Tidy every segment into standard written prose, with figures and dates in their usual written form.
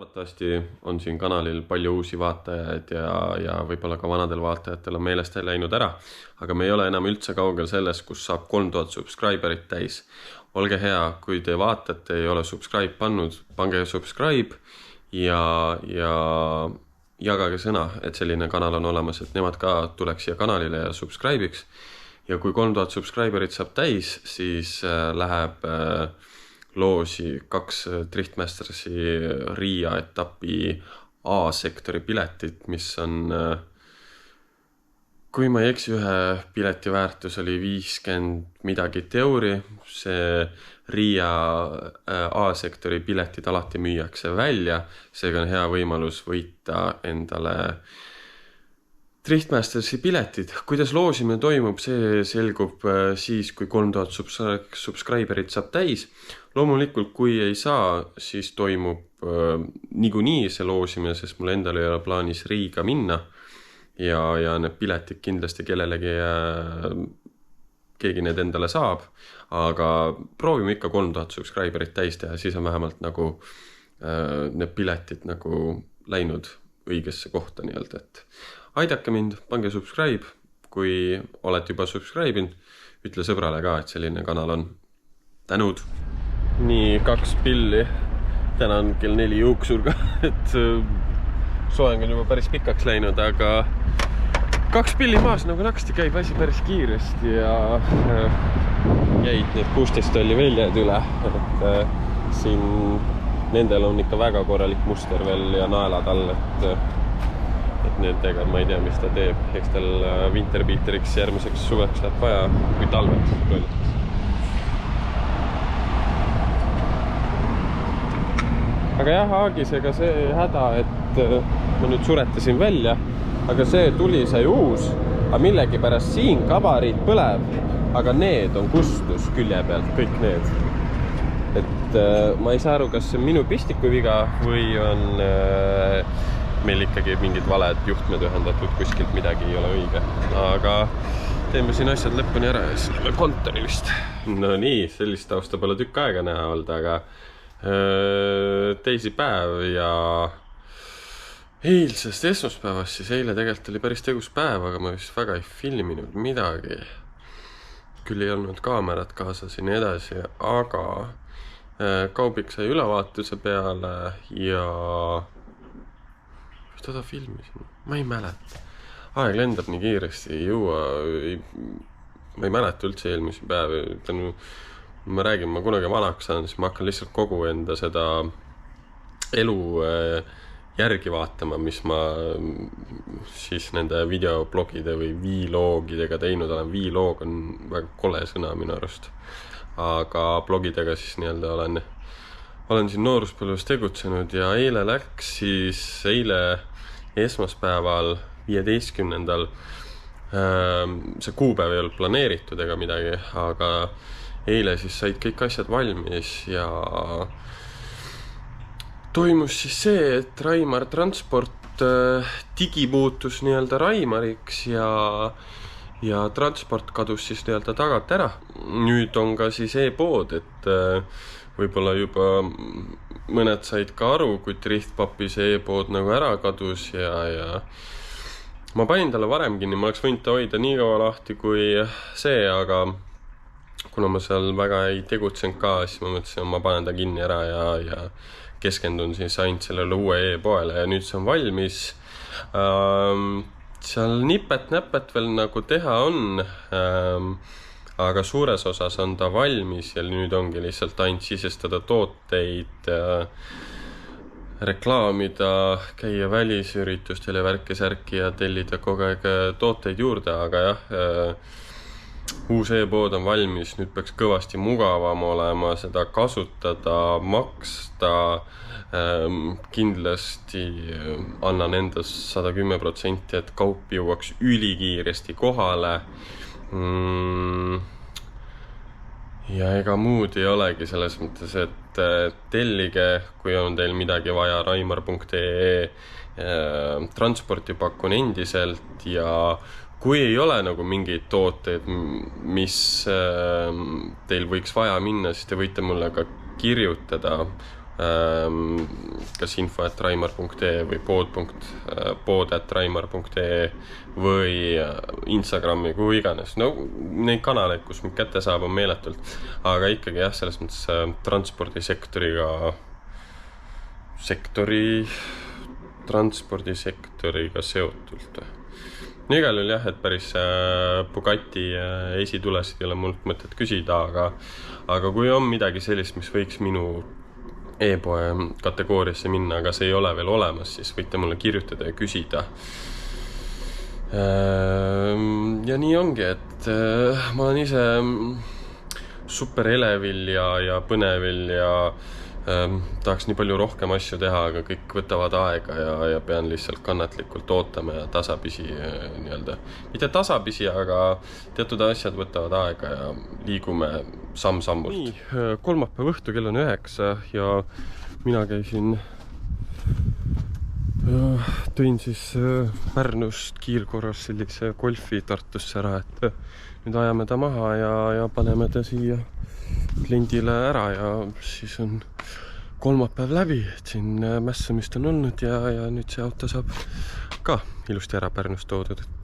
loodetavasti on siin kanalil palju uusi vaatajaid ja võib-olla ka vanadel vaatajatel on meelest läinud ära, aga me ei ole enam üldse kaugel sellest, kus saab 3000 subscriberit täis. Olge hea, kui te vaatate, ei ole subscribe pannud, pange subscribe ja jagage sõna, et selline kanal on olemas, et nemad ka tuleks siia kanalile ja subscribe'iks. Ja kui 3000 subscriberit saab täis, siis läheb loosi 2 Driftmastersi Riia etapi A-sektori piletit, mis on, kui ma ei eksi, ühe pileti väärtus oli 50 midagi euri. See Riia A-sektori piletid alati müüakse välja, seega on hea võimalus võita endale Driftmastersi piletid. Kuidas loosimine toimub, see selgub siis, kui 3000 subscriberit saab täis. Loomulikult, kui ei saa, siis toimub niikuinii see loosimine, sest mul endal ei ole plaanis Riiga minna ja need piletid kindlasti kellelegi keegi need endale saab, aga proovime ikka 3000 subscriberit täis teha, siis on vähemalt nagu need piletid nagu läinud õigesse kohta nii-öelda, et aidake mind, pange subscribe, kui olete juba subscribe'inud, ütle sõbrale ka, et selline kanal on. Tänud! Nii, 2 pilli. Täna on kell 4 juuksurga, et soeng on juba päris pikaks läinud, aga 2 pilli maas nagu naksti käib asi päris kiiresti ja jäid need 16 tolli väljad üle, et siin nendel on ikka väga korralik muster veel ja naelad all, et nendega ma ei tea, mis ta teeb. Eks tal winterbeateriks järgmiseks suveks läheb vaja, kui talveks rollitakse. Aga jah, Aagisega see häda, et ma nüüd suretasin välja, aga see tuli sai uus, aga millegi pärast siin kabariid põleb, aga need on kustus külje pealt, kõik need. Et ma ei saa aru, kas see on minu pistiku viga või on meil ikkagi mingid valed juhtmed ühendatud, kuskilt midagi ei ole õige. Aga teeme siin asjad lõpuni ära ja siis oleme kontori vist. No nii, sellist tausta pole tükk aega näha olnud, aga teisipäev ja eilsest esmaspäevast, siis eile tegelikult oli päris tegus päev, aga ma vist väga ei filminud midagi. Küll ei olnud kaamerat kaasas ja nii edasi, aga Kaubik sai ülevaatuse peale ja teda filmisin, ma ei mäleta. Aeg lendab nii kiiresti, ei jõua, ma ei mäleta üldse eelmisi päevi. Ma räägin, ma kunagi vanaks saan, siis ma hakkan lihtsalt kogu enda seda elu järgi vaatama, mis ma siis nende videoblogide või vlogidega teinud olen. Vlog on väga kole sõna minu arust, aga blogidega siis nii-öelda olen siin nooruspõlves tegutsenud ja eile läks siis esmaspäeval 15. See kuupäev ei olnud planeeritud ega midagi, aga eile siis said kõik asjad valmis ja toimus siis see, et Raimar Transport digimuutus nii-öelda Raimariks ja transport kadus siis nii-öelda tagant ära. Nüüd on ka siis e-pood, et võib-olla juba mõned said ka aru, kui Driftpapi see e-pood nagu ära kadus ja ma panin talle varem kinni, ma oleks võinud ta hoida nii kaua lahti kui see, aga kuna ma seal väga ei tegutsenud ka, siis ma mõtlesin, ma panen ta kinni ära ja keskendun siis ainult sellele uue e-poele ja nüüd see on valmis. Seal nipet-näpet veel nagu teha on, aga suures osas on ta valmis ja nüüd ongi lihtsalt ainult sisestada tooteid, reklaamida, käia välisüritustel ja värki-särki ja tellida kogu aeg tooteid juurde, aga jah, uus e-pood on valmis, nüüd peaks kõvasti mugavam olema seda kasutada, maksta, kindlasti annan endas 110%, et kaup jõuaks ülikiiresti kohale. Ja ega muud ei olegi selles mõttes, et tellige, kui on teil midagi vaja, raimar.ee transporti pakun endiselt ja kui ei ole nagu mingeid tooteid, mis teil võiks vaja minna, siis te võite mulle ka kirjutada kas info@raimar.ee või pood@raimar.ee või Instagrami, kuhu iganes. No neid kanaleid, kus mind kätte saab, on meeletult. Aga ikkagi jah, selles mõttes transpordisektoriga seotult. No igal juhul jah, et päris Bugatti esitulesid ei ole mult mõtet küsida, aga kui on midagi sellist, mis võiks minu e-poe kategooriasse minna, aga see ei ole veel olemas, siis võite mulle kirjutada ja küsida. Ja nii ongi, et ma olen ise super elevil ja põnevil ja tahaks nii palju rohkem asju teha, aga kõik võtavad aega ja pean lihtsalt kannatlikult ootama ja tasapisi nii-öelda. Mitte tasapisi, aga teatud asjad võtavad aega ja liigume samm-sammult. Nii, kolmapäeva õhtu kell on 9 ja mina tõin siis Pärnust kiirkorras sellise golfi Tartusse ära, et nüüd ajame ta maha ja paneme ta siia kliendile ära ja siis on kolmapäev läbi, et siin mässamist on olnud ja nüüd see auto saab ka ilusti ära Pärnust toodud, et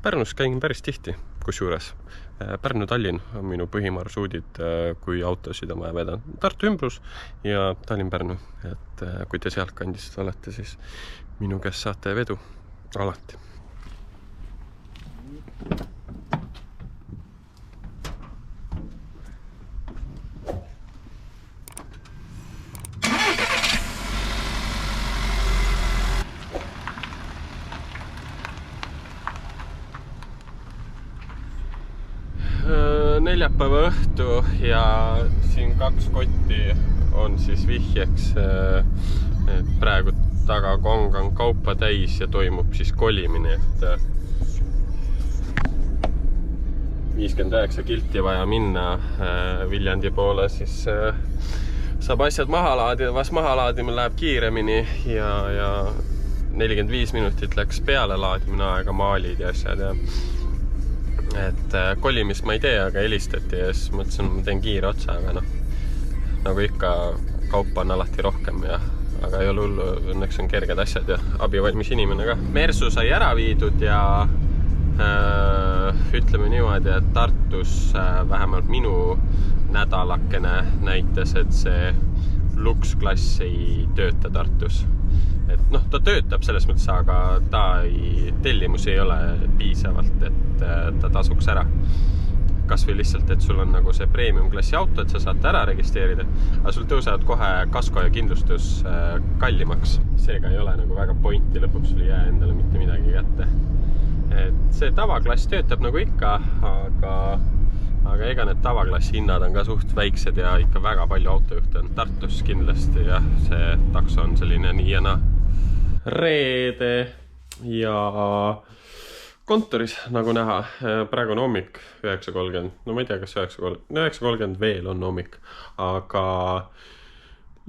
Pärnus käin päris tihti, kusjuures Pärnu-Tallinn on minu põhimarsruudid, kui autosid on vaja vedada. Tartu ümbrus ja Tallinn-Pärnu, et kui te sealt kandist olete, siis minu käest saate vedu alati. Neljapäeva õhtu ja siin 2 kotti on siis vihjeks, et praegu taga kong on kaupa täis ja toimub siis kolimine, et 59 kilti vaja minna Viljandi poole, siis saab asjad maha laadida, vast maha laadimine läheb kiiremini ja 45 minutit läks peale laadimine aega, maalid ja asjad ja et kolimist ma ei tee, aga helistati ja siis mõtlesin, ma teen kiire otsa, aga noh, nagu ikka kaupa on alati rohkem ja aga ei ole hullu, õnneks on kerged asjad ja abivalmis inimene ka. Mersu sai ära viidud ja ütleme niimoodi, et Tartus vähemalt minu nädalakene näitas, et see Lux-klass ei tööta Tartus. Et noh, ta töötab selles mõttes, aga tellimus ei ole piisavalt, et ta tasuks ära. Kas või lihtsalt, et sul on nagu see premium-klassi auto, et sa saad ära registreerida, aga sul tõusevad kohe kasko ja kindlustus kallimaks. Seega ei ole nagu väga pointi, lõpuks sul ei jää endale mitte midagi kätte. Et see tavaklass töötab nagu ikka, aga ega need tavaklassi hinnad on ka suht väiksed ja ikka väga palju autojuhte on Tartus kindlasti ja see takso on selline nii ja naa. Reede ja kontoris, nagu näha, praegu on hommik 9.30, no ma ei tea, kas 9.30 veel on hommik, aga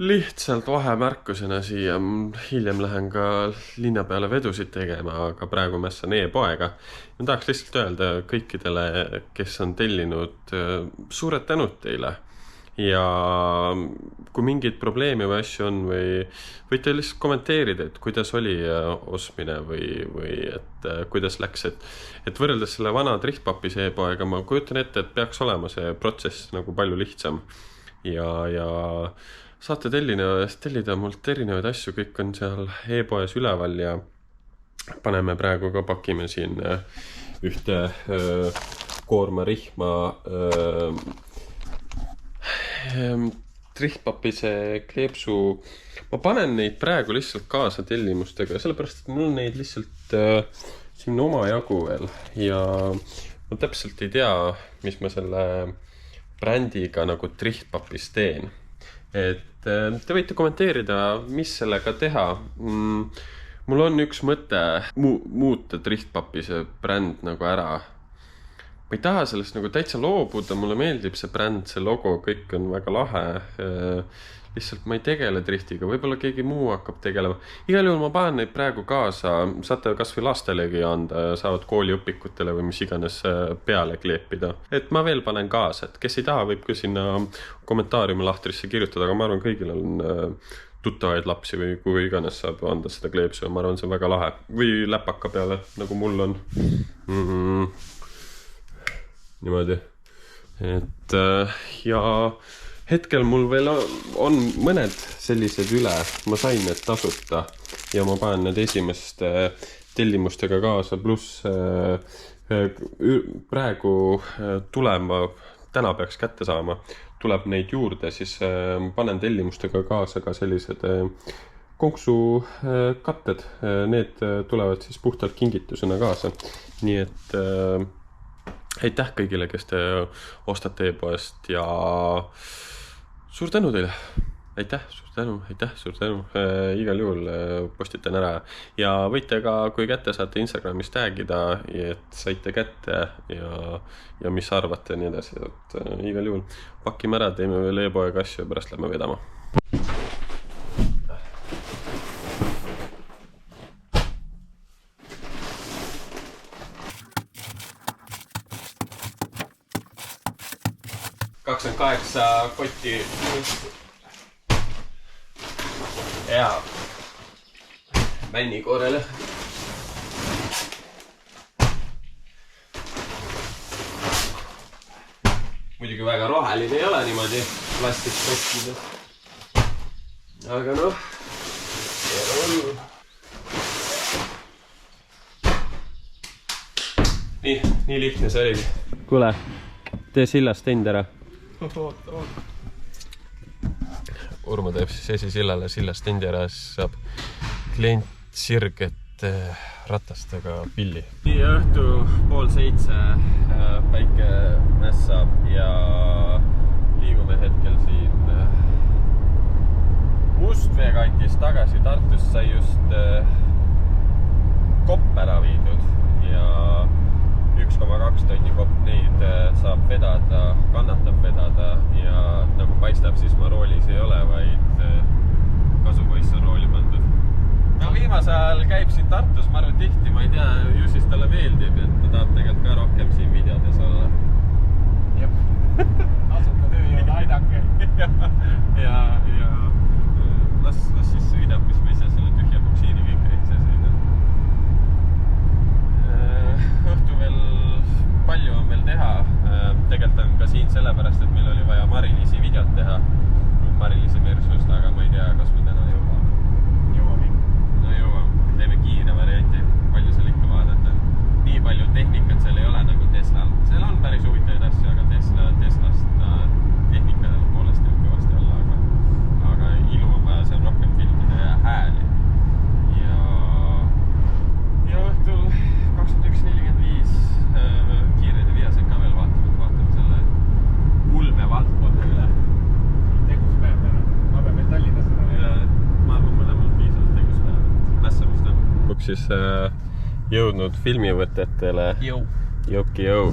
lihtsalt vahemärkusena siia, hiljem lähen ka linna peale vedusid tegema, aga praegu mässan e-poega. Ma tahaks lihtsalt öelda kõikidele, kes on tellinud, suured tänud teile. Ja kui mingid probleemi või asju on või võite lihtsalt kommenteerida, et kuidas oli ostmine või et kuidas läks, et võrreldes selle vana Driftpapis e-poega ma kujutan ette, et peaks olema see protsess nagu palju lihtsam ja saate tellida mult erinevaid asju, kõik on seal e-poes üleval ja paneme praegu ka pakime siin ühte koormarihma Driftpapise kleepsu. Ma panen neid praegu lihtsalt kaasa tellimustega, sellepärast, et mul on neid lihtsalt siin oma jagu veel ja ma täpselt ei tea, mis ma selle brändiga nagu Driftpapis teen. Et te võite kommenteerida, mis sellega teha. Mul on üks mõte muuta Driftpapise bränd nagu ära. Ma ei taha sellest nagu täitsa loobuda, mulle meeldib see bränd, see logo, kõik on väga lahe. lihtsalt ma ei tegele driftiga, võib-olla keegi muu hakkab tegelema. Igal juhul ma panen neid praegu kaasa, saate kas või lastelegi anda ja saavad kooliõpikutele või mis iganes peale kleepida. Et ma veel panen kaasa, et kes ei taha, võib küll sinna kommentaariumi lahtrisse kirjutada, aga ma arvan, kõigil on tuttavaid lapsi või kui iganes saab anda seda kleepsu ja ma arvan, see on väga lahe. Või läpaka peale, nagu mul on. Niimoodi. Et ja hetkel mul veel on mõned sellised üle. Ma sain need tasuta ja ma panen need esimeste tellimustega kaasa. Pluss praegu tulema, täna peaks kätte saama, tuleb neid juurde, siis panen tellimustega kaasa ka sellised konksu katted. Need tulevad siis puhtalt kingitusena kaasa. Nii et aitäh kõigile, kes te ostate e-poest ja suur tänu teile. Aitäh, suur tänu. Igal juhul postitan ära. Ja võite ka, kui kätte saate Instagramis tagida, et saite kätte ja mis arvate nii edasi. Et igal juhul pakime ära, teeme veel e-poega asju ja pärast lähme vedama. kotti ja männikoorele. Muidugi väga roheline ei ole niimoodi plastikpottides. Aga noh, nii lihtne see oligi. Kuule, tee sillast teinud ära. Urmo teeb siis esisillale sillast teinud ära, siis saab klient sirget ratastega pilli. Õhtu 6:30 päike mässab ja liigume hetkel siin Mustvee kandis tagasi. Tartus sai just kopp ära viidud ja 1,2 tonni kopp, neid saab vedada, kannatab vedada ja nagu paistab, siis ma roolis ei ole, vaid kasupoiss on rooli pandud. No viimase ajal käib siin Tartus, ma arvan tihti, ma ei tea, ju siis talle meeldib, et ta tahab tegelikult ka rohkem siin videodes olla. Jep, asuta töö ja aidake. ja las siis sõidab, mis ma ise selle tühja buksiiniga ikka ise sõidan. Õhtu veel palju on veel teha. Tegelikult on ka siin sellepärast, et meil oli vaja Mari-Liisi videot teha. Mari-Liisi Mersust, aga ma ei tea, kas me täna jõuame. Jõuame. No jõuame. Teeme kiire varianti. Palju seal ikka vaadata. Nii palju tehnikat seal ei ole nagu Teslal. Seal on päris huvitaid asju, aga Teslast tehnikadel poolest jääb kõvasti alla. Aga ilu on vaja seal rohkem filmida ja hääli. Ja õhtul 21.45 kiired ja viased ka veel vaatame selle ulme valdkonda üle. Tegus päev täna. Ma pean veel Tallinnas seda. Ja ma arvan, mõlemad piisavalt tegus päev. Mässamist on. Siis jõudnud filmivõtetele. Joki jõu.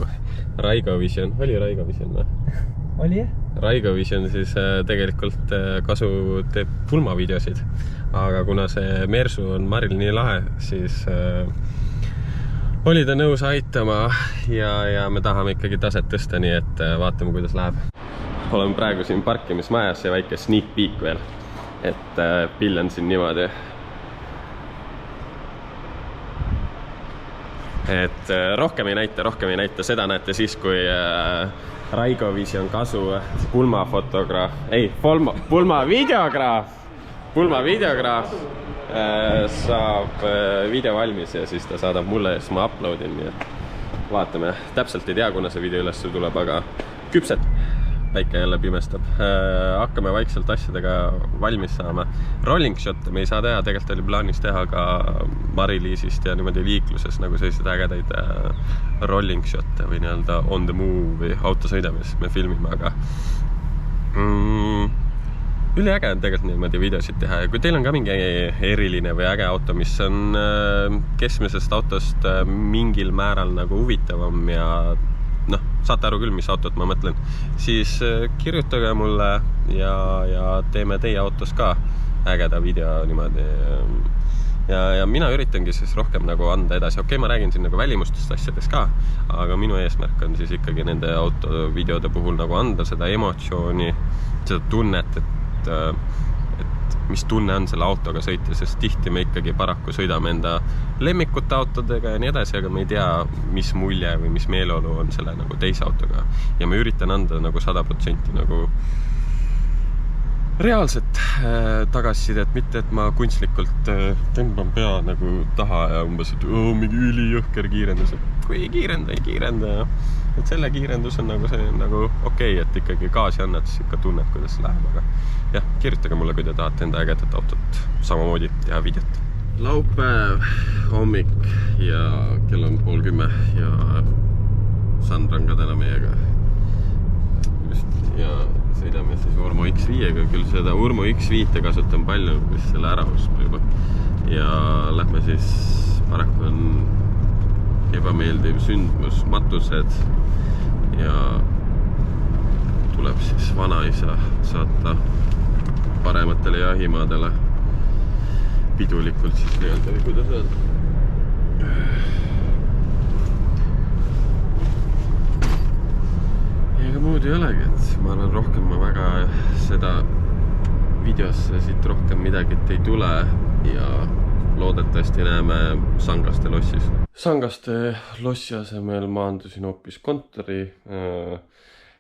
Raigo Vision. Oli Raigo Vision või? Oli jah? Raigo Vision siis tegelikult kasu teeb pulmavideosid. Aga kuna see Mersu on Maril nii lahe, siis oli ta nõus aitama ja me tahame ikkagi taset tõsta, nii et vaatame, kuidas läheb. Oleme praegu siin parkimismajas ja väike sneak peek veel, et pill on siin niimoodi. Et rohkem ei näita, seda näete siis, kui Raigo Vision kasu pulmavideograaf saab video valmis ja siis ta saadab mulle ja siis ma uploadin, nii et vaatame. Täpselt ei tea, kuna see video üles tuleb, aga küpset. Päike jälle pimestab. Hakkame vaikselt asjadega valmis saama. Rolling shot me ei saa teha, tegelikult oli plaanis teha ka Mari-Liisist ja niimoodi liikluses nagu sellised ägedaid rolling shot või nii-öelda on the move või autosõidamis me filmime, aga üliäge on tegelikult niimoodi videosid teha ja kui teil on ka mingi eriline või äge auto, mis on keskmisest autost mingil määral nagu huvitavam ja noh, saate aru küll, mis autot ma mõtlen, siis kirjutage mulle ja teeme teie autos ka ägeda video niimoodi. Ja mina üritangi siis rohkem nagu anda edasi. Okei, ma räägin siin nagu välimustest asjadest ka, aga minu eesmärk on siis ikkagi nende autovideode puhul nagu anda seda emotsiooni, seda tunnet, et mis tunne on selle autoga sõita, sest tihti me ikkagi paraku sõidame enda lemmikute autodega ja nii edasi, aga me ei tea, mis mulje või mis meeleolu on selle nagu teise autoga. Ja ma üritan anda nagu 100% nagu reaalset tagasisidet, mitte et ma kunstlikult tõmban pea nagu taha ja umbes, et mingi ülijõhker kiirendus. Kui ei kiirenda. Et selle kiirendus on nagu see nagu okei, et ikkagi gaasi annad, siis ikka tunned, kuidas läheb. Aga jah, kirjutage mulle, kui te tahate enda ägedat autot samamoodi teha videot. Laupäev, hommik ja kell on 9:30 ja Sandra on ka täna meiega. Ja sõidame siis Urmo X5-ga, küll seda Urmo X5 kasutan palju, mis selle ära ostma juba. Ja lähme siis, paraku on ebameeldiv sündmus, matused ja tuleb siis vanaisa saata parematele jahimaadele pidulikult siis nii-öelda või kuidas öelda. Ega muud ei olegi, et ma arvan rohkem ma väga seda videosse siit rohkem midagi ei tule ja loodetavasti näeme Sangaste lossis. Sangaste lossi asemel maandusin hoopis kontori.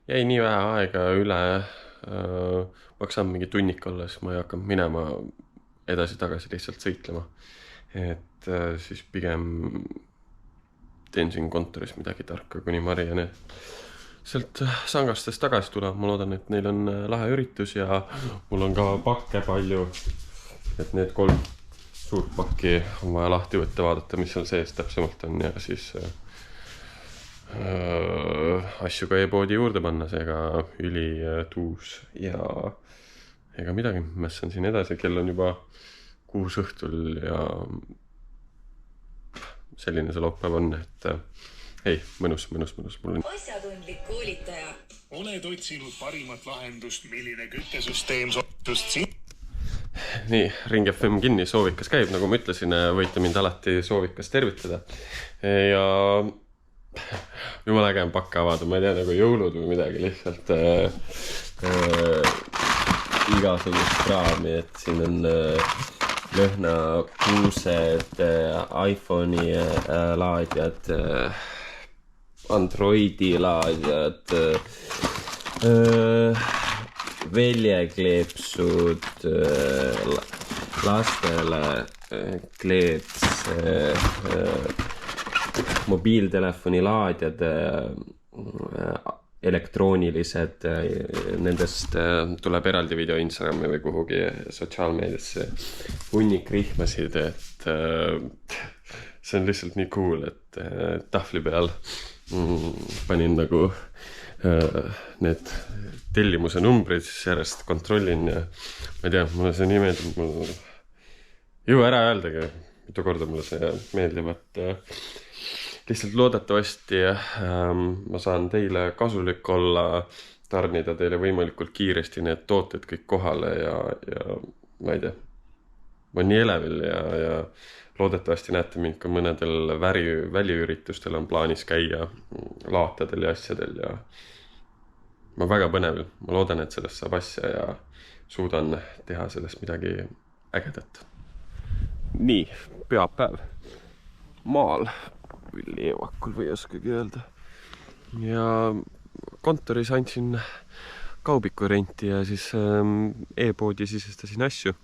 Jäi nii vähe aega üle. Maksan mingi tunnik olles, ma ei hakanud minema edasi-tagasi lihtsalt sõitlema. Et siis pigem teen siin kontoris midagi tarka, kuni Marianne sealt Sangastest tagasi tuleb. Ma loodan, et neil on lahe üritus ja mul on ka pakke palju. Et need 3 suurt pakki on vaja lahti võtta, vaadata, mis seal sees täpsemalt on ja siis asju ka e-poodi juurde panna, seega ülituus ja ega midagi, mässan siin edasi, kell on juba 6 õhtul ja selline see laupäev on, et ei, mõnus. Asjatundlik koolitaja. Oled otsinud parimat lahendust, milline küttesüsteem sootust siin? Nii, Ring FM kinni, Soovikas käib, nagu ma ütlesin, võite mind alati Soovikas tervitada. Ja jumala äge on pakke avada, ma ei tea, nagu jõulud või midagi, lihtsalt igasugust kraami, et siin on lõhna kuused, iPhone'i laadjad, Androidi laadjad, väljekleepsud, lastele kleeps, mobiiltelefoni laadjad, elektroonilised, nendest tuleb eraldi video Instagrami või kuhugi sotsiaalmeediasse hunnik rihmasid, et see on lihtsalt nii cool, et tahvli peal panin nagu need tellimuse numbrid, siis järjest kontrollin ja ma ei tea, mulle see nii meeldib, mul ju ära öeldagi, mitu korda mulle see meeldib, et lihtsalt loodetavasti ma saan teile kasulik olla, tarnida teile võimalikult kiiresti need tooted kõik kohale ja ma ei tea, ma olen nii elevil ja loodetavasti näete mind ka mõnedel väliüritustel on plaanis käia laatadel ja asjadel ja ma olen väga põnevil, ma loodan, et sellest saab asja ja suudan teha sellest midagi ägedat. Nii, pühapäev maal või leevakul või oskagi öelda. Ja kontoris andsin kaubiku renti ja siis e-poodi sisestasin asju.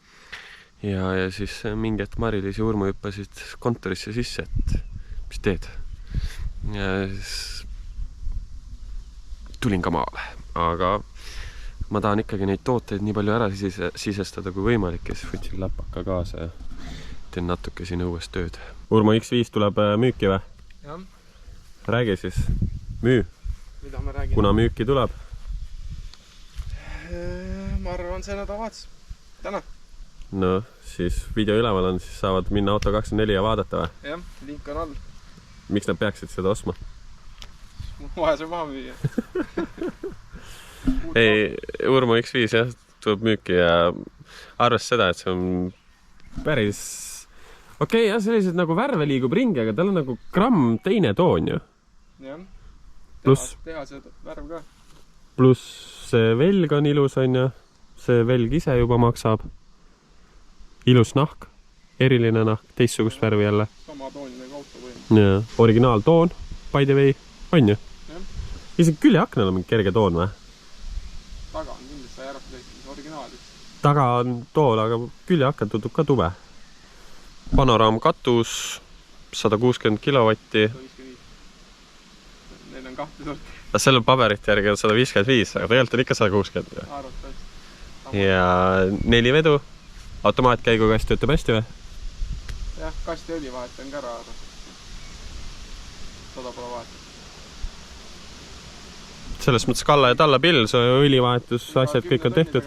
Ja siis mingi hetk Mari-Liis ja Urmo hüppasid kontorisse sisse, et mis teed? Ja siis tulin ka maale, aga ma tahan ikkagi neid tooteid nii palju ära sisestada kui võimalik ja siis võtsin läpaka kaasa ja teen natuke siin õues tööd. Urmo X5 tuleb müüki või? Jah. Räägi siis, müü. Mida ma räägin? Kuna müüki tuleb? Ma arvan, see nädalavahetus. Täna. No, siis video üleval on, siis saavad minna Auto24 ja vaadata või? Jah, link on all. Miks nad peaksid seda ostma? vaja see maha müüa. Ei, Urmo X5 jah, tuleb müüki ja arvest seda, et see on päris okei, jah, sellised nagu värve liigub ringi, aga tal on nagu gramm teine toon ju. Jah. Teha see värv ka. Pluss see velg on ilus, on ju. See velg ise juba maksab. Ilus nahk, eriline nahk, teistsugust värvi jälle. Sama toonine auto või. Ja, originaaltoon, by the way, on ju? Isegi küljeaknal on mingi kerge toon või? Taga on kindlasti sai ära tehtud originaali. Taga on tool, aga küljeakna tundub ka tume. Panoraamkatus, 160 kilovatti. 155. Neil on kahte sorti. Selle paberite järgi on 155, aga tegelikult on ikka 160. Arvatavasti. Ja 4 vedu. Automaatkäigukast töötab hästi või? Jah, kasti õli vahetan ka ära. Seda pole vahetada. Selles mõttes kalla ja talla pill, see õlivahetus, asjad kõik on tehtud.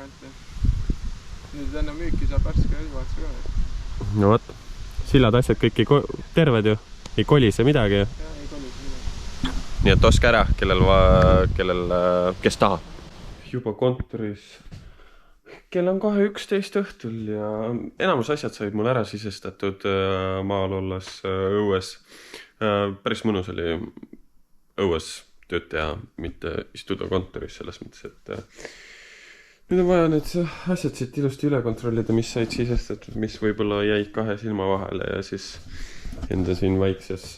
Nüüd enne müüki saab värske õlivahetuse ka. No võt, sillad asjad kõik terved ju, ei kolise midagi. Jah, ei kolise midagi. Nii et oska ära, kes tahab. Juba kontoris. Kell on 2:11 õhtul ja enamus asjad said mul ära sisestatud maal olles õues. Päris mõnus oli õues tööd teha, mitte istuda kontoris selles mõttes, et nüüd on vaja need asjad siit ilusti üle kontrollida, mis said sisestatud, mis võib-olla jäid 2 silma vahele ja siis enda siin väikses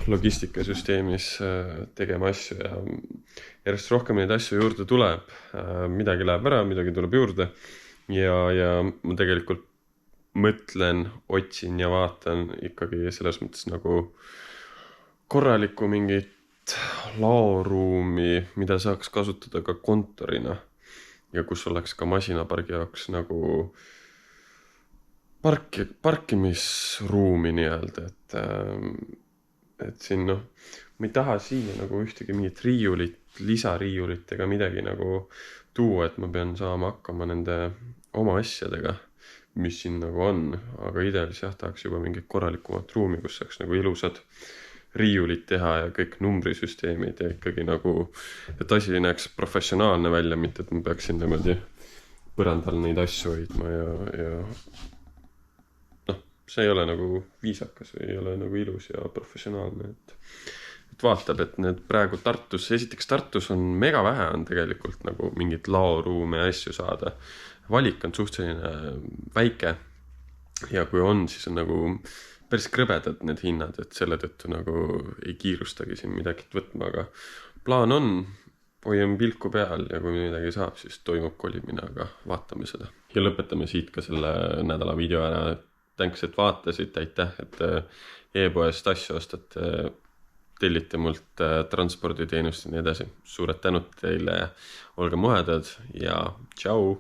logistikasüsteemis tegema asju ja järjest rohkem neid asju juurde tuleb. Midagi läheb ära, midagi tuleb juurde ja ma tegelikult mõtlen, otsin ja vaatan ikkagi selles mõttes nagu korralikku mingit laoruumi, mida saaks kasutada ka kontorina ja kus oleks ka masinapargi jaoks nagu parkimisruumi nii-öelda, et siin noh, ma ei taha siia nagu ühtegi mingit riiulit, lisariiulit ega midagi nagu tuua, et ma pean saama hakkama nende oma asjadega, mis siin nagu on, aga ideaalis jah, tahaks juba mingit korralikumat ruumi, kus saaks nagu ilusad riiulit teha ja kõik numbrisüsteemid ja ikkagi nagu, et asi näeks professionaalne välja, mitte et ma peaksin niimoodi põrandal neid asju hoidma ja noh, see ei ole nagu viisakas või ei ole nagu ilus ja professionaalne, et vaatab, et need praegu esiteks Tartus on mega vähe on tegelikult nagu mingit laoruume ja asju saada. Valik on suhteliselt väike ja kui on, siis on nagu päris krõbedad need hinnad, et selle tõttu nagu ei kiirustagi siin midagi võtma, aga plaan on, hoiame pilku peal ja kui midagi saab, siis toimub kolimine, aga vaatame seda. Ja lõpetame siit ka selle nädala video ära. Thanks, et vaatasid, aitäh, et e-poest asju ostate, tellite mult transporditeenust ja nii edasi. Suured tänud teile, olge muhedad ja tšau!